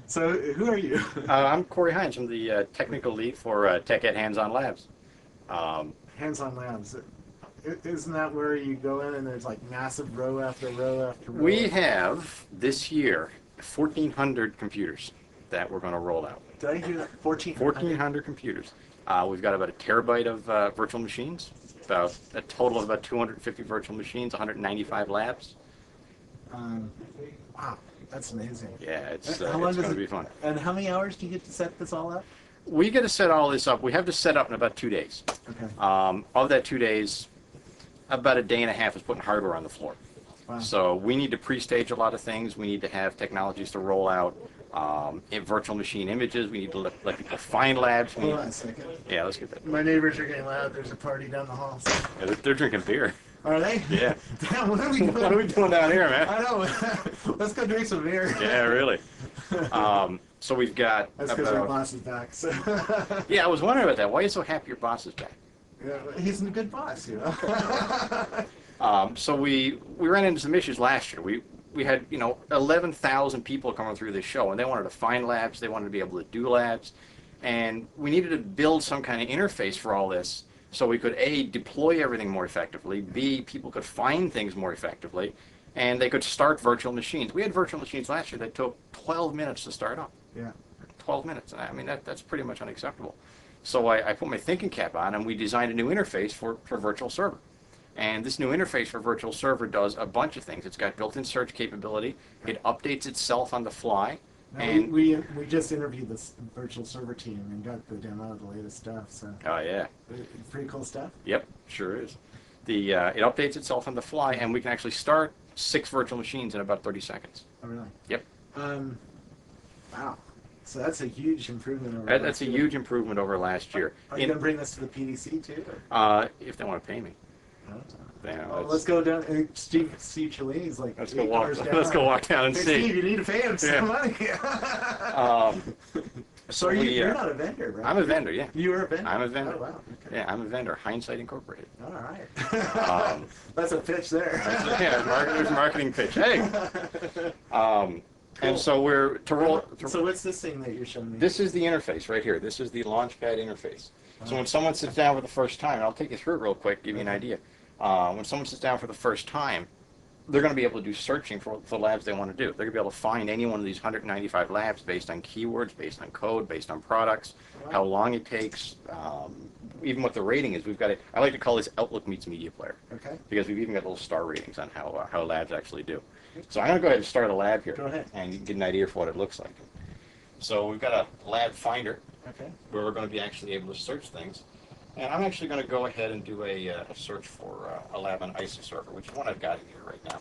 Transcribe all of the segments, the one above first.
So who are you? I'm Corey Hynes. I'm the technical lead for TechEd Hands-On Labs. Hands-on labs. Isn't that where you go in and there's like massive row after row after row? We have this year 1,400 computers that we're going to roll out. Did I hear that? 1,400? 1,400 computers. We've got about a terabyte of virtual machines, about a total of about 250 virtual machines, 195 labs. Wow, that's amazing. Yeah, it's How going long to be fun. And how many hours do you get to set this all up? We get to set all this up. We have to set up in about 2 days. Okay. Of that 2 days, about a day and a half is putting hardware on the floor. Wow. So we need to pre-stage a lot of things. We need to have technologies to roll out in virtual machine images. We need to let people find labs. Hold on a second. Yeah, let's get that. My neighbors are getting loud. There's a party down the hall. Yeah, they're drinking beer. Are they? Yeah. Damn, what are we doing? What are we doing down here, man? I know. Let's go drink some beer. Yeah, really. So we've got. That's because our boss is back. So. Yeah, I was wondering about that. Why are you so happy your boss is back? Yeah, he's a good boss, you know. So we ran into some issues last year. We had 11,000 people coming through this show, and they wanted to find labs. They wanted to be able to do labs, and we needed to build some kind of interface for all this, so we could A, deploy everything more effectively. B, people could find things more effectively, and they could start virtual machines. We had virtual machines last year that took 12 minutes to start up. Yeah. 12 minutes. I mean, that's pretty much unacceptable. So I put my thinking cap on, and we designed a new interface for virtual server. And this new interface for virtual server does a bunch of things. It's got built-in search capability. It updates itself on the fly. No, And we just interviewed this virtual server team and got the demo of the latest stuff. So. Oh yeah. Pretty cool stuff. Yep, sure is. It updates itself on the fly, and we can actually start 6 virtual machines in about 30 seconds. Oh really? Yep. Wow. So that's a huge improvement over. That's a huge improvement over last year. Are you gonna bring this to the PDC too? If they want to pay me. Let's go down. Steve Cellini's like. Let's go walk. Let's go walk down and hey, see. Steve, you need to pay him some money. So you're not a vendor, right? I'm a vendor. Yeah. You are a vendor. I'm a vendor. Oh wow. Okay. Yeah, I'm a vendor. Hindsight Incorporated. All right. That's a pitch there. There's a marketing pitch. Hey. Cool. And so we're to roll. So what's this thing that you're showing me? This is the interface right here. This is the Launchpad interface. So when someone sits down for the first time, and I'll take you through it real quick, give you an idea. When someone sits down for the first time, they're going to be able to do searching for the labs they want to do. They're going to be able to find any one of these 195 labs based on keywords, based on code, based on products, how long it takes, even what the rating is. We've got it. I like to call this Outlook meets Media Player. Okay. Because we've even got little star ratings on how labs actually do. So I'm going to go ahead and start a lab here. Go ahead. And you can get an idea for what it looks like. So we've got a lab finder. Okay. Where we're going to be actually able to search things. And I'm actually going to go ahead and do a search for a lab on ISO-server, which is one I've got in here right now.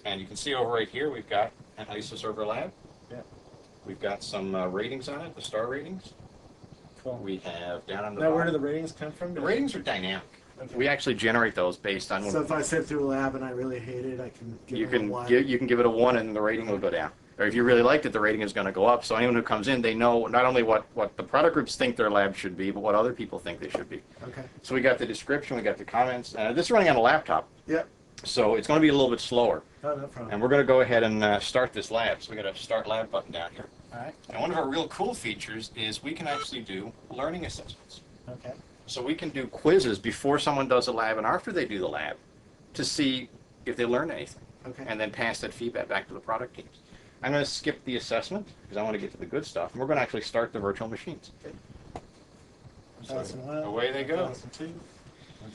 And you can see over right here, we've got an ISO-server lab. Yeah. We've got some ratings on it, the star ratings. Cool. We have down on the Now, bottom. where do the ratings come from? The ratings are dynamic. Okay. We actually generate those based on. So if I sit through a lab and I really hate it, I can give it a 1. You can give it a 1, and the rating will go down. Or if you really liked it, the rating is going to go up. So anyone who comes in, they know not only what the product groups think their lab should be, but what other people think they should be. Okay. So we got the description, we got the comments. This is running on a laptop. Yep. So it's going to be a little bit slower. Oh, no problem. And we're going to go ahead and start this lab. So we got a Start Lab button down here. All right. And one of our real cool features is we can actually do learning assessments. Okay. So we can do quizzes before someone does a lab and after they do the lab to see if they learned anything. Okay. And then pass that feedback back to the product teams. I'm going to skip the assessment because I want to get to the good stuff. And we're going to actually start the virtual machines. Okay. So 1001, away they go. 1002,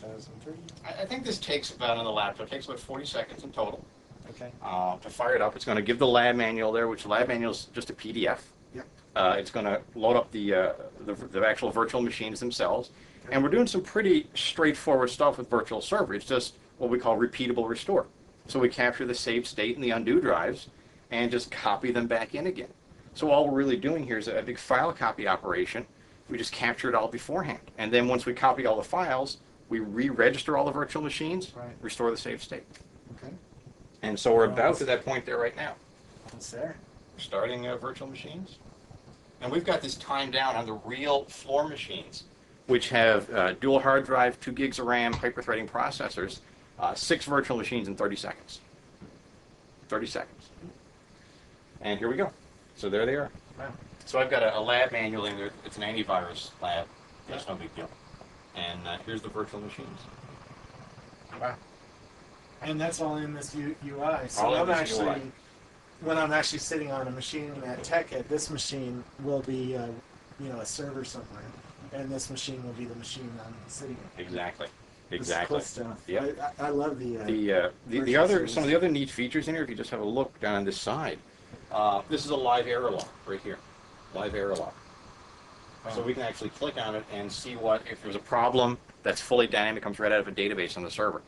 1003. I think this takes about, on the laptop, it takes about 40 seconds in total. Okay. To fire it up. It's going to give the lab manual there, which the lab manual is just a PDF. Yep. It's going to load up the actual virtual machines themselves. And we're doing some pretty straightforward stuff with virtual server. It's just what we call repeatable restore. So we capture the saved state and the undo drives and just copy them back in again. So all we're really doing here is a big file copy operation. We just capture it all beforehand. And then once we copy all the files, we re-register all the virtual machines, restore the saved state. Okay. And so we're about to that point there right now. What's there? Starting virtual machines. And we've got this timed down on the real floor machines, which have dual hard drive, 2 gigs of RAM, hyper-threading processors, 6 virtual machines in 30 seconds. 30 seconds. And here we go. So there they are. Wow. So I've got a lab manual in there. It's an antivirus lab. That's no big deal. And here's the virtual machines. Wow. And that's all in this UI. So All in I'm this actually, UI. when I'm actually sitting on a machine at TechEd, this machine will be, a server somewhere, and this machine will be the machine I'm sitting at. Exactly. This is Exactly. cool stuff. Yep. I love the The other some of the other neat features in here. If you just have a look down on this side, this is a live error log right here. Live error log. So we can actually click on it and see what if there's a problem that's fully dynamic, comes right out of a database on the server.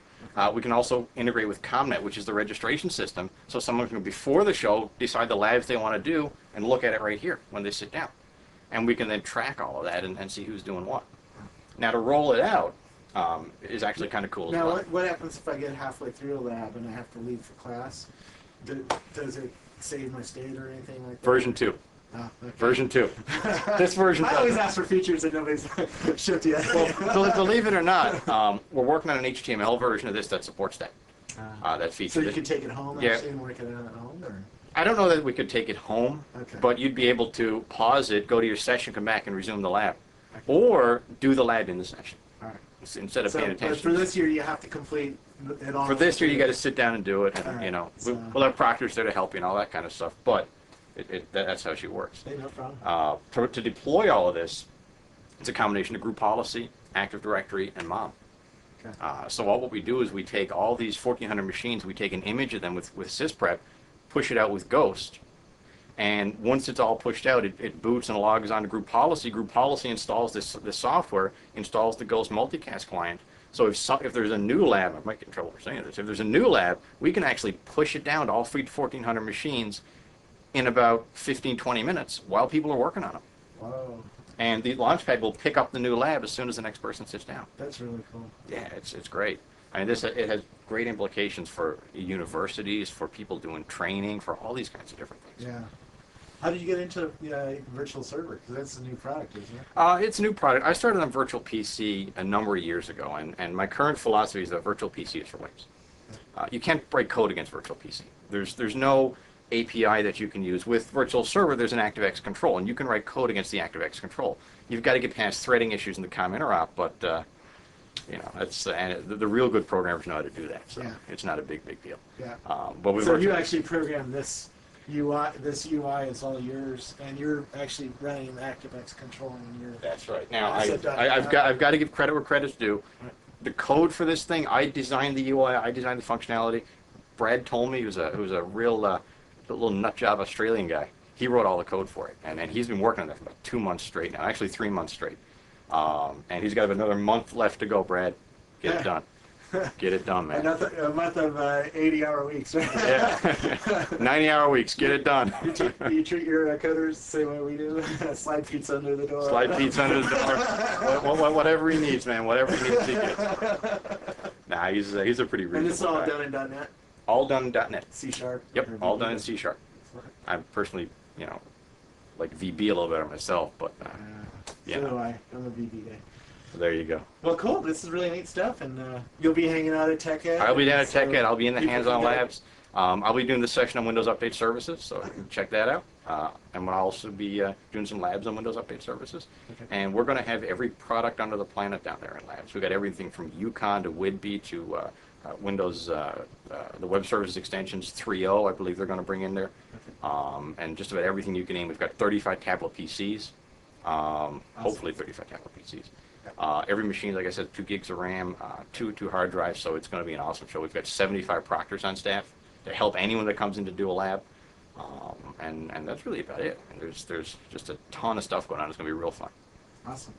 We can also integrate with ComNet, which is the registration system, so someone can, before the show, decide the labs they want to do and look at it right here when they sit down. And we can then track all of that and see who's doing what. Now, to roll it out is actually kind of cool as Now, well. what happens if I get halfway through a lab and I have to leave for class? Does it save my state or anything like that? Version 2. Oh, okay. Version 2. This version I always doesn't. ask for features that nobody's shipped yet. Well, believe it or not, we're working on an HTML version of this that supports that. That feature. So you can take it home Yeah. actually and work it out at home? Or? I don't know that we could take it home, Okay. but you'd be able to pause it, go to your session, come back and resume the lab. Or do the lab in the session All right. instead of paying But attention. for this year, you have to complete it all. For this year, you got to sit down and do it, and All right, we'll have proctors there to help you and all that kind of stuff. But that's how she works. Hey, no problem. To deploy all of this, it's a combination of group policy, Active Directory, and MOM. Okay. So what we do is we take all these 1,400 machines, we take an image of them with sysprep, push it out with Ghost, and once it's all pushed out, it boots and logs on to group policy. Group policy installs this software, installs the Ghost multicast client. So if there's a new lab, I might get in trouble for saying this, if there's a new lab, we can actually push it down to all 1,400 machines in about 15, 20 minutes while people are working on them. Whoa, And the Launchpad will pick up the new lab as soon as the next person sits down. that's really cool. Yeah, it's great. I mean, it has great implications for universities, for people doing training, for all these kinds of different things. Yeah. How did you get into virtual server? Because that's a new product, isn't it? It's a new product. I started on Virtual PC a number of years ago, and my current philosophy is that Virtual PC is for Windows. You can't break code against Virtual PC. There's no API that you can use. With Virtual Server, there's an ActiveX control, and you can write code against the ActiveX control. You've got to get past threading issues in the COM interop, but that's and the real good programmers know how to do that. So Yeah. it's not a big deal. Yeah. But we So work- you actually programmed this UI. This UI is all yours, and you're actually running the ActiveX control in your. That's right. Now I've I've got to give credit where credit's due. The code for this thing, I designed the UI, I designed the functionality. Brad told me, who's a real little nut job Australian guy. He wrote all the code for it, and he's been working on that for about 2 months straight now, actually 3 months straight. And he's got another month left to go, Brad. Get it done. Get it done, man. A month of 80-hour weeks, right? Yeah. 90-hour weeks. Get it done. You treat your coders the same way we do. Slide pizza under the door. Slide pizza under the door. Whatever he needs, man. Whatever he needs to get. Nah, he's a pretty reasonable And it's all guy. done in .NET, All done in .NET. C#. Yep, or all VB. done in C#. I'm personally, like VB a little better myself, but yeah. So do I. I'm a VB guy. There you go. Well, cool. This is really neat stuff, and you'll be hanging out at TechEd. I'll be down at so TechEd. I'll be in the people hands-on can get- labs. I'll be doing this session on Windows Update Services, so you can check that out. And we'll also be doing some labs on Windows Update Services. Okay. And we're going to have every product under the planet down there in labs. We've got everything from Yukon to WidBee to Windows, the web services extensions 3.0, I believe they're going to bring in there. And just about everything you can name. We've got 35 tablet PCs, hopefully 35 tablet PCs. Every machine, like I said, 2 gigs of RAM, two hard drives, so it's going to be an awesome show. We've got 75 proctors on staff to help anyone that comes in to do a lab, and that's really about it. And there's just a ton of stuff going on. It's going to be real fun. Awesome.